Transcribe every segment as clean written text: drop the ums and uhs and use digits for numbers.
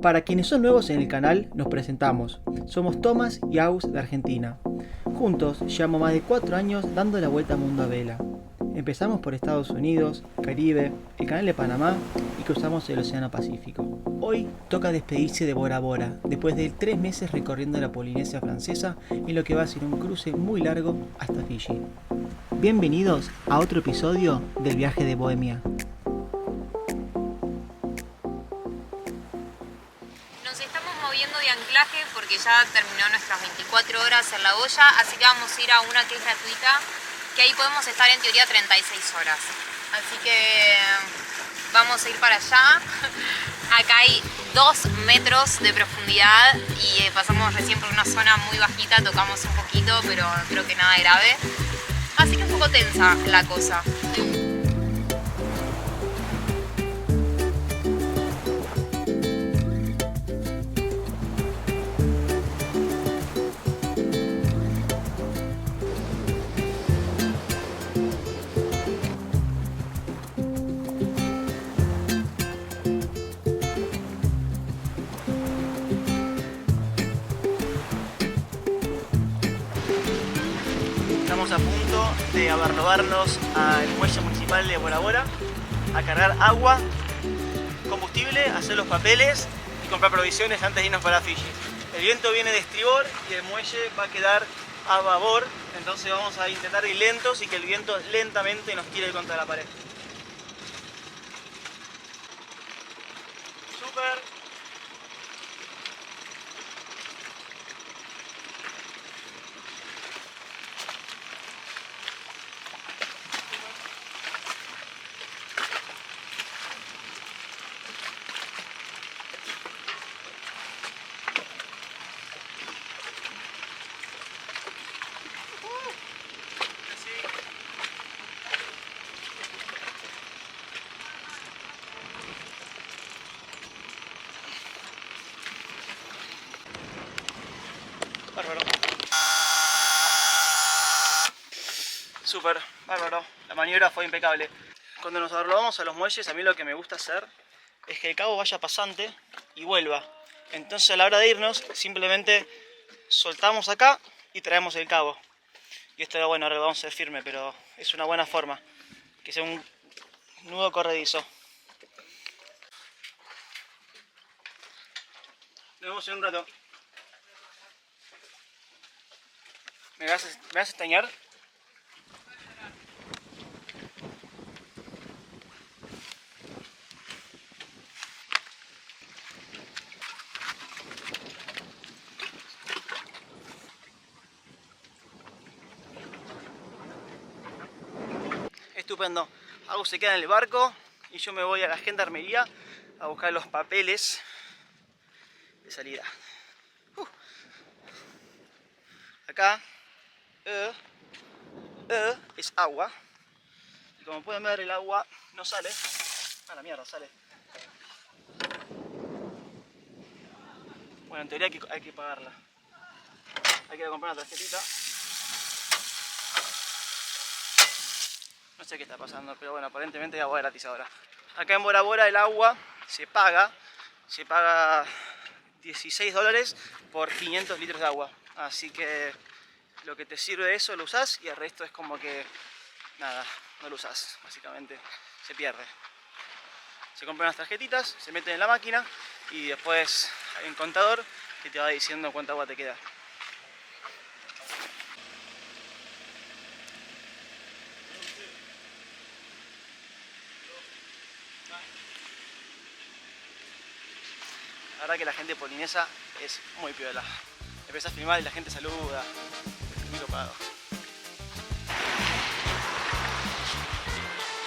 Para quienes son nuevos en el canal, nos presentamos. Somos Tomás y Agus de Argentina. Juntos llevamos más de 4 años dando la vuelta al mundo a vela. Empezamos por Estados Unidos, Caribe, el canal de Panamá y cruzamos el Océano Pacífico. Hoy toca despedirse de Bora Bora, después de 3 meses recorriendo la Polinesia francesa en lo que va a ser un cruce muy largo hasta Fiji. Bienvenidos a otro episodio del viaje de Bohemia. Nos estamos moviendo de anclaje porque ya terminó nuestras 24 horas en la boya, así que vamos a ir a una que es gratuita, que ahí podemos estar en teoría 36 horas. Así que vamos a ir para allá. Acá hay 2 metros de profundidad y pasamos recién por una zona muy bajita, tocamos un poquito, pero creo que nada grave. Así que un poco tensa la cosa. Estamos a punto de abarrobarnos al muelle municipal de Bora Bora a cargar agua, combustible, hacer los papeles y comprar provisiones antes de irnos para Fiji. El viento viene de estribor y el muelle va a quedar a babor, entonces vamos a intentar ir lentos y que el viento lentamente nos tire contra la pared. Super. Bárbaro. Súper, bárbaro. La maniobra fue impecable. Cuando nos abarrobamos a los muelles, a mí lo que me gusta hacer es que el cabo vaya pasante y vuelva. Entonces a la hora de irnos, simplemente soltamos acá y traemos el cabo. Y esto era bueno, ahora lo vamos a hacer firme, pero es una buena forma. Que sea un nudo corredizo. Nos vemos en un rato. ¿Me vas a extrañar? Estupendo. Agus se queda en el barco y yo me voy a la gendarmería a buscar los papeles de salida. Acá es agua. Y como pueden ver, el agua no sale. A la mierda, sale. Bueno, en teoría hay que pagarla. Hay que ir a comprar una tarjetita. No sé qué está pasando, pero bueno, aparentemente hay agua gratis ahora. Acá en Bora Bora el agua se paga 16 dólares por 500 litros de agua. Así que lo que te sirve de eso lo usás y el resto es como que nada, no lo usás, básicamente se pierde. Se compran unas tarjetitas, se meten en la máquina y después hay un contador que te va diciendo cuánta agua te queda. La verdad que la gente polinesa es muy piola. Empezás a filmar y la gente saluda. Es muy copado.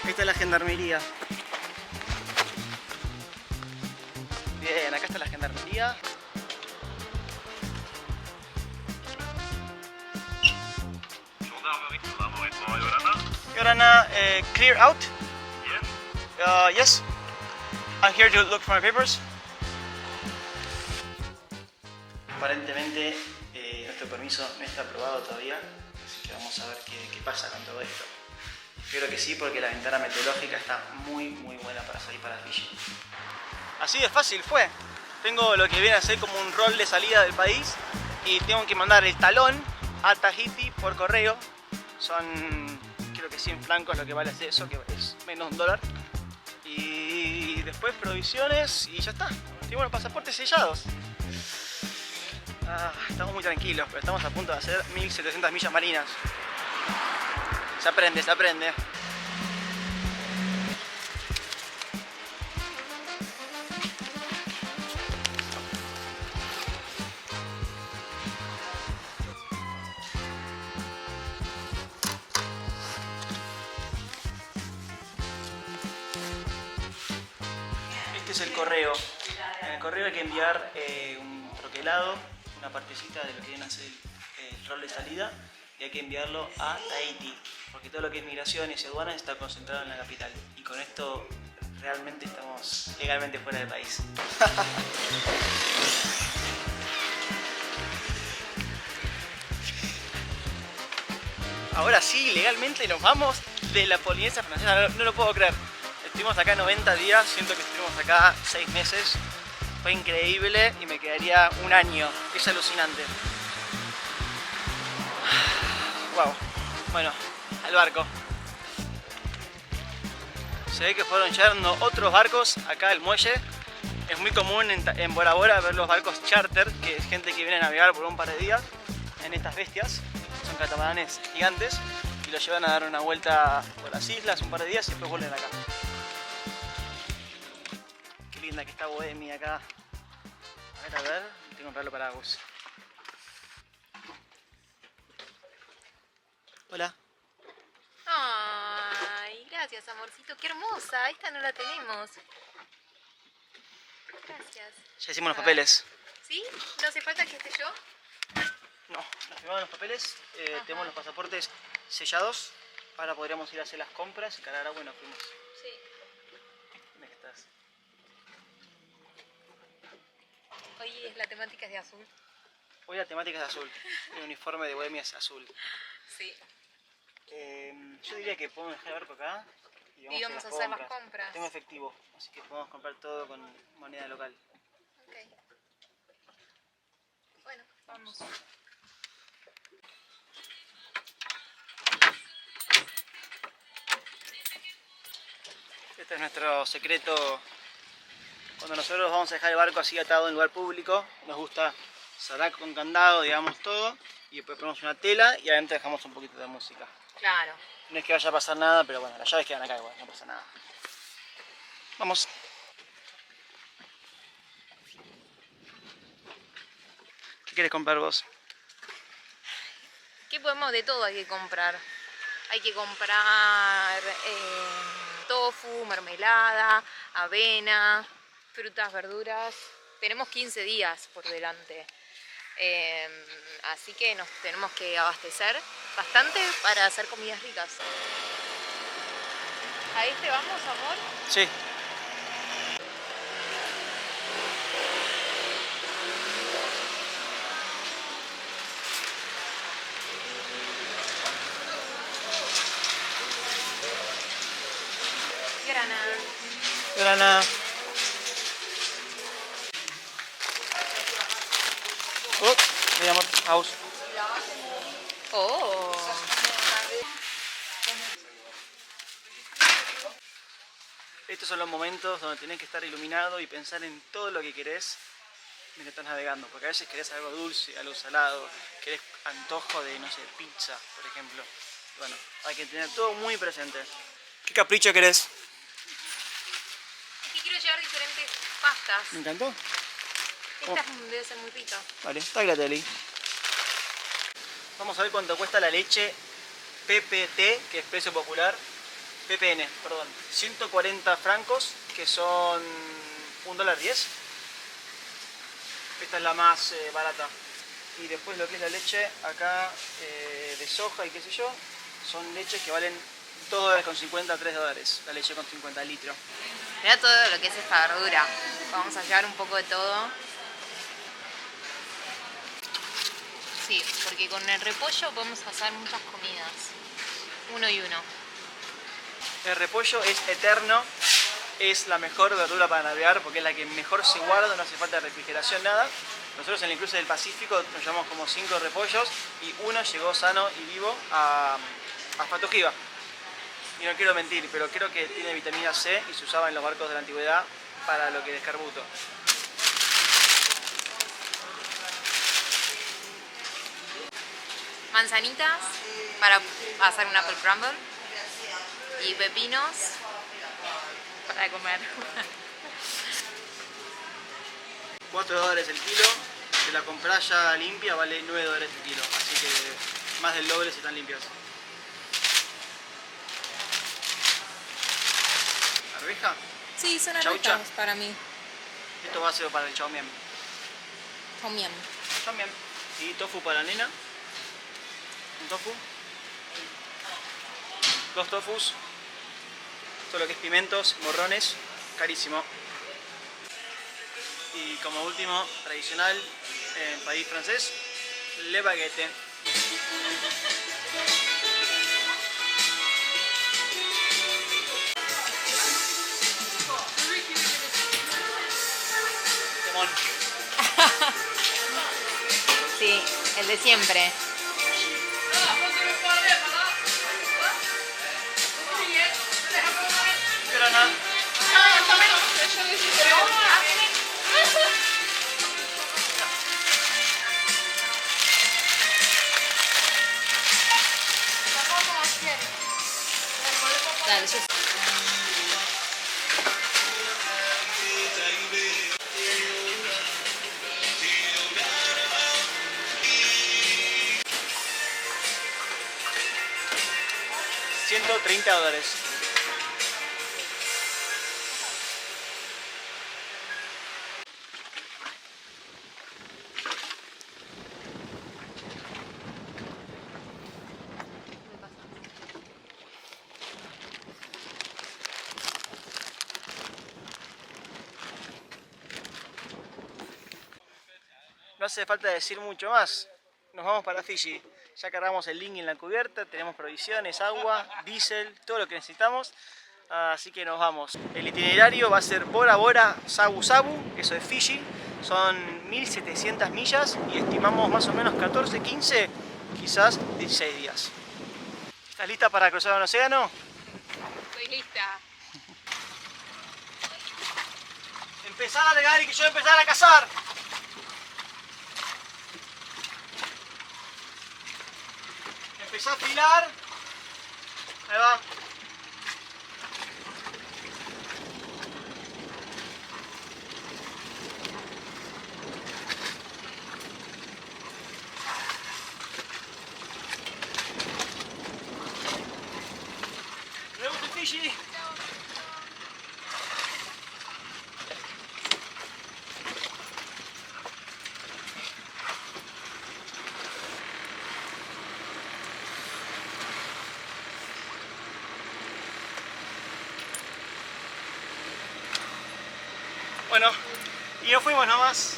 Esta es la gendarmería. Bien, acá está la gendarmería. Yorana, clear out? Yes. I'm here to look for my papers. Aparentemente nuestro permiso no está aprobado todavía, así que vamos a ver qué pasa con todo esto. Yo creo que sí, porque la ventana meteorológica está muy buena para salir para Fiji. Así de fácil fue. Tengo lo que viene a ser como un rol de salida del país y tengo que mandar el talón a Tahití por correo. Son creo que 100 francos lo que vale eso, que es menos $1. Y después provisiones y ya está. Tenemos los pasaportes sellados. Estamos muy tranquilos, pero estamos a punto de hacer 1700 millas marinas. Se aprende, se aprende. Este es el correo. En el correo hay que enviar un troquelado, una partecita de lo que viene a ser el rol de salida, y hay que enviarlo a Tahití, porque todo lo que es migraciones y aduanas está concentrado en la capital. Y con esto realmente estamos legalmente fuera del país. Ahora sí, legalmente nos vamos de la Polinesia Francesa, no lo puedo creer. Estuvimos acá 90 días, siento que estuvimos acá 6 meses. Fue increíble y me quedaría un año, es alucinante. Wow, bueno, al barco. Se ve que fueron llegando otros barcos acá al muelle. Es muy común en Bora Bora ver los barcos charter, que es gente que viene a navegar por un par de días en estas bestias. Son catamaranes gigantes y los llevan a dar una vuelta por las islas un par de días y después vuelven acá. Qué linda que está Bohemia acá. A ver, tengo que comprarlo para Agus. Hola. Ay, gracias, amorcito. Qué hermosa. Esta no la tenemos. Gracias. Ya hicimos los papeles. ¿Sí? ¿No hace falta que esté yo? No, nos firmaron los papeles. Tenemos los pasaportes sellados. Ahora podríamos ir a hacer las compras y cada agua nos fuimos. Sí. ¿Dónde estás? Hoy es la temática de azul. Hoy la temática es azul. El uniforme de Bohemia es azul. Sí. Yo diría que podemos dejar el barco acá y vamos a hacer las compras. Tengo efectivo, así que podemos comprar todo con moneda local. Ok. Bueno, vamos. Este es nuestro secreto. Cuando nosotros vamos a dejar el barco así atado en lugar público, nos gusta cerrar con candado, digamos, todo, y después ponemos una tela y adentro dejamos un poquito de música. Claro. No es que vaya a pasar nada, pero bueno, las llaves quedan acá igual, no pasa nada. Vamos. ¿Qué quieres comprar vos? ¿Qué podemos? De todo hay que comprar. Hay que comprar tofu, mermelada, avena, frutas, verduras. Tenemos 15 días por delante. Así que nos tenemos que abastecer bastante para hacer comidas ricas. ¿A este vamos, amor? Sí. Grana. Oh, veamos, Aus. Oh. Estos son los momentos donde tenés que estar iluminado y pensar en todo lo que querés mientras estás navegando. Porque a veces querés algo dulce, algo salado, querés antojo de, no sé, pizza, por ejemplo. Bueno, hay que tener todo muy presente. ¿Qué capricho querés? Es que quiero llevar diferentes pastas. ¿Me encantó? Esta debe ser muy rica. Vale, tagliatelle. Vamos a ver cuánto cuesta la leche PPT, que es precio popular. PPN, perdón. 140 francos, que son $1.10. Esta es la más barata. Y después lo que es la leche acá de soja y qué sé yo, son leches que valen $2.50 a $3. La leche con 50 litros. Mirá todo lo que es esta verdura. Vamos a llevar un poco de todo. Sí, porque con el repollo podemos hacer muchas comidas. Uno y uno. El repollo es eterno es la mejor verdura para navegar porque es la que mejor se guarda, no hace falta refrigeración, nada. Nosotros en el cruce del Pacífico nos llevamos como 5 repollos y uno llegó sano y vivo a Fatojiva. Y no quiero mentir, pero creo que tiene vitamina C y se usaba en los barcos de la antigüedad para lo que es escarbuto. Manzanitas para hacer un apple crumble y pepinos para comer. $4 el kilo, si la compras ya limpia vale $9 el kilo, así que más del doble si están limpias. ¿Arveja? Sí, son Chaucha. arvejas para mí. Esto va a ser para el chao mien. Tom yum. Chao mien. Y tofu para la nena. Un tofu. 2 tofus. Todo lo que es pimientos, morrones, carísimo. Y como último, tradicional en país francés, le baguette. Limón. Sí, el de siempre. Grana. Dale, yo... $130. No hace falta decir mucho más. Nos vamos para Fiji. Ya cargamos el link en la cubierta, tenemos provisiones, agua, diésel, todo lo que necesitamos. Así que nos vamos. El itinerario va a ser Bora Bora, Sabu Sabu, eso es Fiji. Son 1700 millas y estimamos más o menos 14, 15, quizás 16 días. ¿Estás lista para cruzar un océano? Estoy lista. Empezar a navegar y que yo empezar a cazar. Empezá a afilar. Ahí va. Me gusta el Fiji. Bueno, y nos fuimos nomás.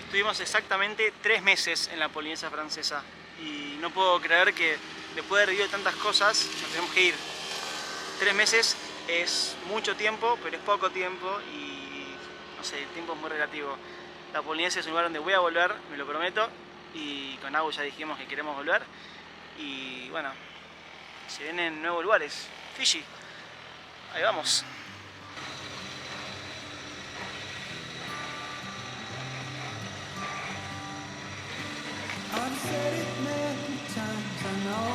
Estuvimos exactamente 3 meses en la Polinesia Francesa y no puedo creer que después de haber vivido tantas cosas nos tenemos que ir. 3 meses es mucho tiempo, pero es poco tiempo y no sé, el tiempo es muy relativo. La Polinesia es un lugar donde voy a volver, me lo prometo, y con Agus ya dijimos que queremos volver. Y bueno, se vienen nuevos lugares. Fiji, ahí vamos. I've said it many times, I know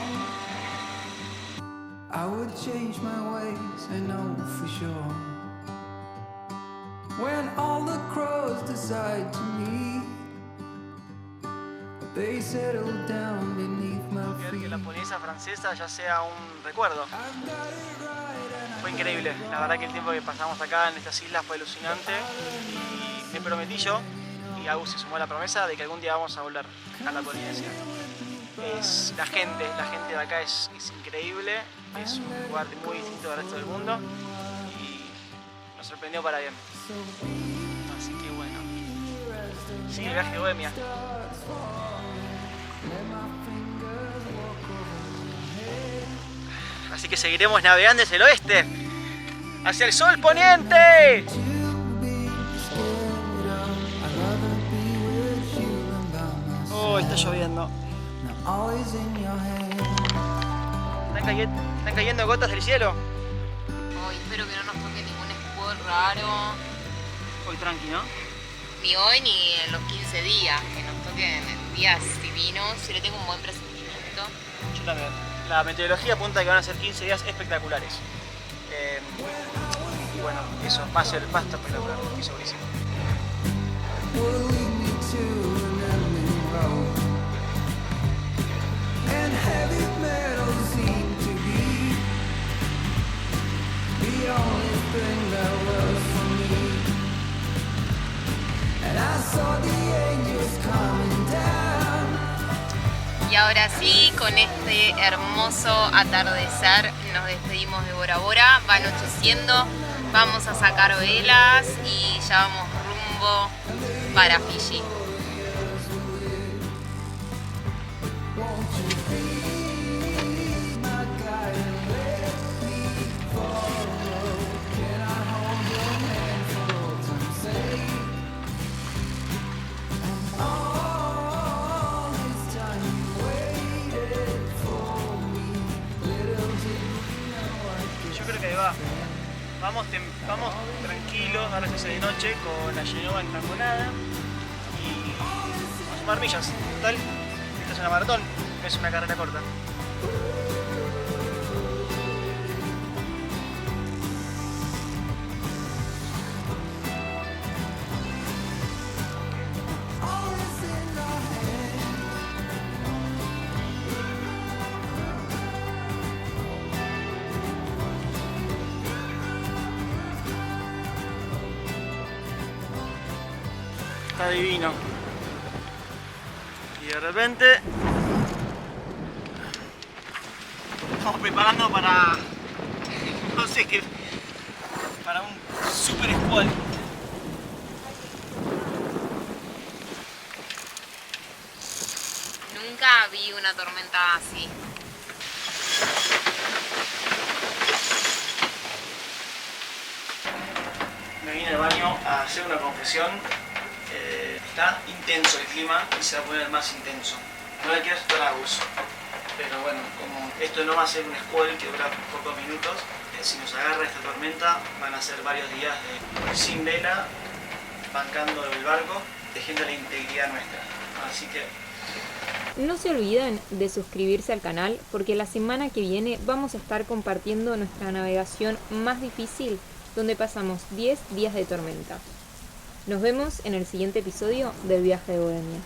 I would change my ways, I know for sure. When all the crows decide to meet, they settle down beneath my Quiero que la feet. Polinesia Francesa ya sea un recuerdo. I've got it right and Fue increíble, la verdad que el tiempo que pasamos acá en estas islas fue alucinante y me prometí yo, y Agus se sumó a la promesa de que algún día vamos a volver a la Polinesia. La gente de acá es increíble, es un lugar muy distinto del resto del mundo y nos sorprendió para bien. Así que bueno. Sí, el viaje de Bohemia. Así que seguiremos navegando hacia el oeste, hacia el sol poniente. Oh, está lloviendo. ¿Están cayendo gotas del cielo? Hoy espero que no nos toque ningún squall raro. Hoy tranqui, ¿no? Ni hoy ni en los 15 días, que nos toquen días divinos. Yo le tengo un buen presentimiento. Yo también. La meteorología apunta a que van a ser 15 días espectaculares. Y bueno, eso va a ser bastante espectacular, estoy segurísimo. Y ahora sí, con este hermoso atardecer nos despedimos de Bora Bora. Va anocheciendo, vamos a sacar velas y ya vamos rumbo para Fiji. Vamos tranquilos, ahora se hace de noche con la Genova encangonada y vamos a sumar millas. Total, esta es una maratón, no es una carrera corta. Está divino. Y de repente estamos preparando para no sé qué, para un super squall. Nunca vi una tormenta así. Me vine al baño a hacer una confesión. Está intenso el clima y se va a poner más intenso. No le quiero asustar a Agus, pero bueno, como esto no va a ser un squall que dura pocos minutos, si nos agarra esta tormenta van a ser varios días sin vela, bancando el barco, tejiendo la integridad nuestra. Así que No se olviden de suscribirse al canal porque la semana que viene vamos a estar compartiendo nuestra navegación más difícil, donde pasamos 10 días de tormenta. Nos vemos en el siguiente episodio del viaje de Bohemia.